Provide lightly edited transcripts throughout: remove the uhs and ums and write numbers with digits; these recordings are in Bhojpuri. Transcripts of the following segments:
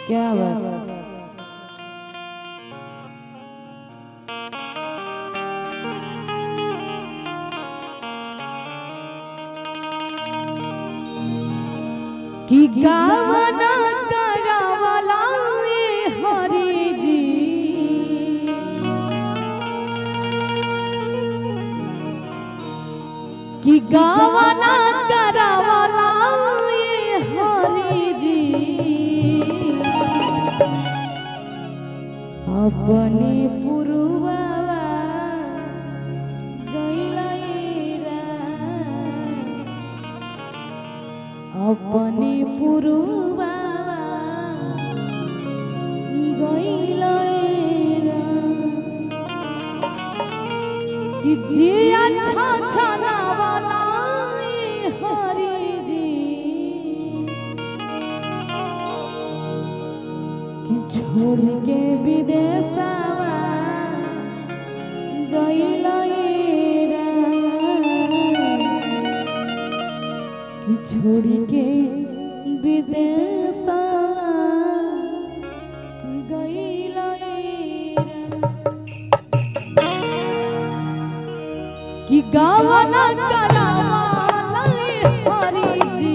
क्या बात। कि गावना करावला ये हरि जी कि गावना करावला ये हरि जी अपने पुरुवा अपने पुरुवा गइलैरा कि जे अच्छा छनावला हरि जी कि छोड़ के विदेशवा गइलैरा कि छोड़ के विदेश गइलैरा कि गावना करावला हरि जी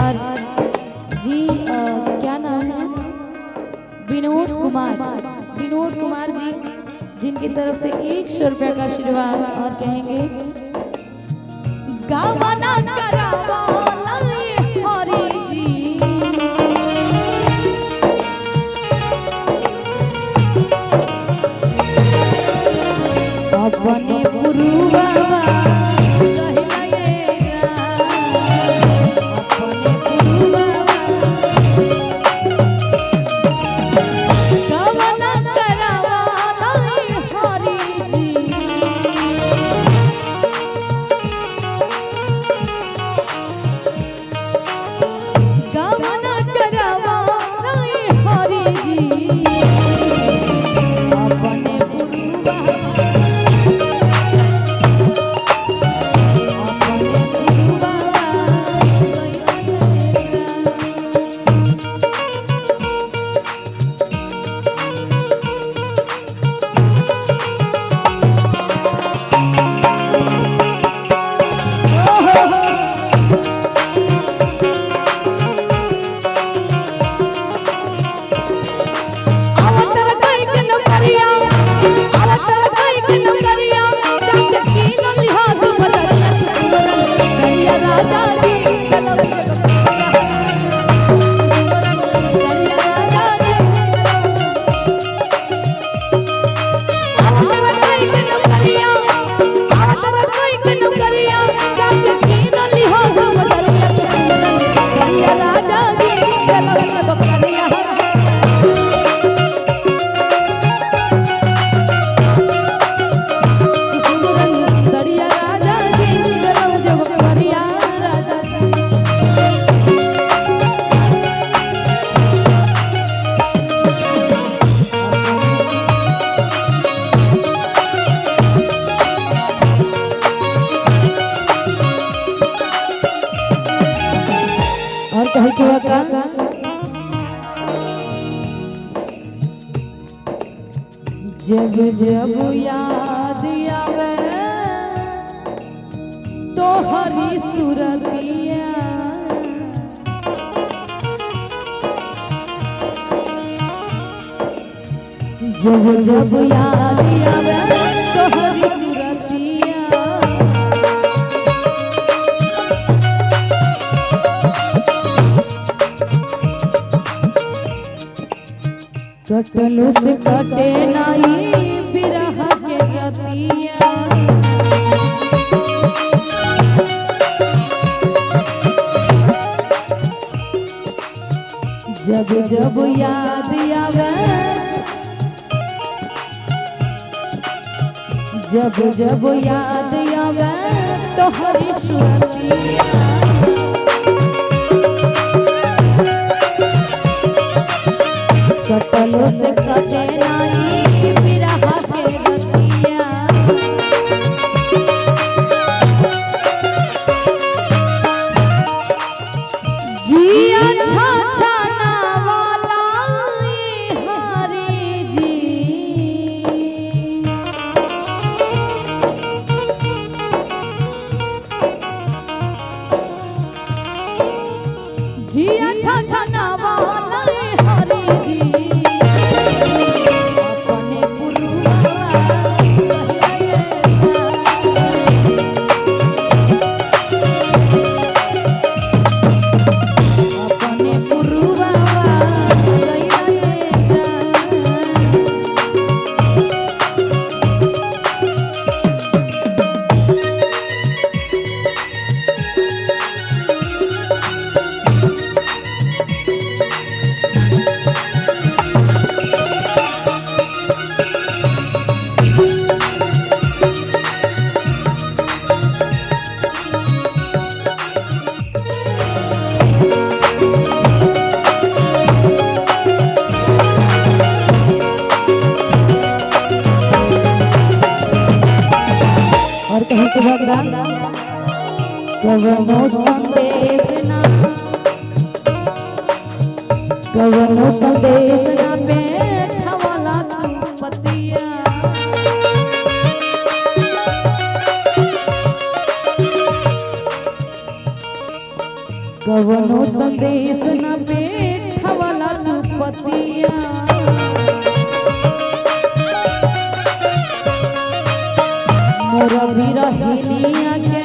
और जी क्या नाम है? विनोद कुमार जी, जिनकी तरफ से 100 रुपया का आशीर्वाद और कहेंगे गावना करावला हरि जी अपने पुरुवा कहे कि जब जब याद आवे तो हरी सूरतिया जब जब याद आवे तो हरी सूरतिया कटलो से कटे नहीं बिरह के रतिया जब जब याद आवे जब जब याद आवे तो हरी सूरतिया कटलो से कटे नहीं बिरह के रतिया कहीं के बगरा कवनो संदेश ना बैठवाला तू पतिया कवनो संदेश ना बैठवाला तू पतिया मोरा बिरहिनिया के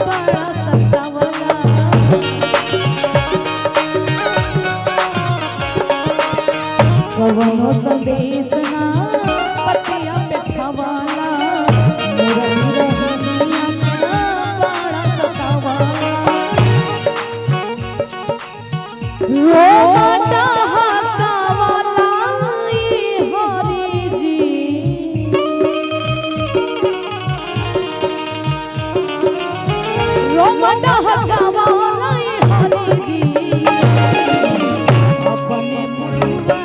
बड़ा सतावला कवनो संदेश ना पतिया बैठवाला मोरा बिरहिनिया के बड़ा सतावला रोमटा हकावला हरि जी रोमटा हकावला हरि जी अपने मुरुआ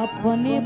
अपने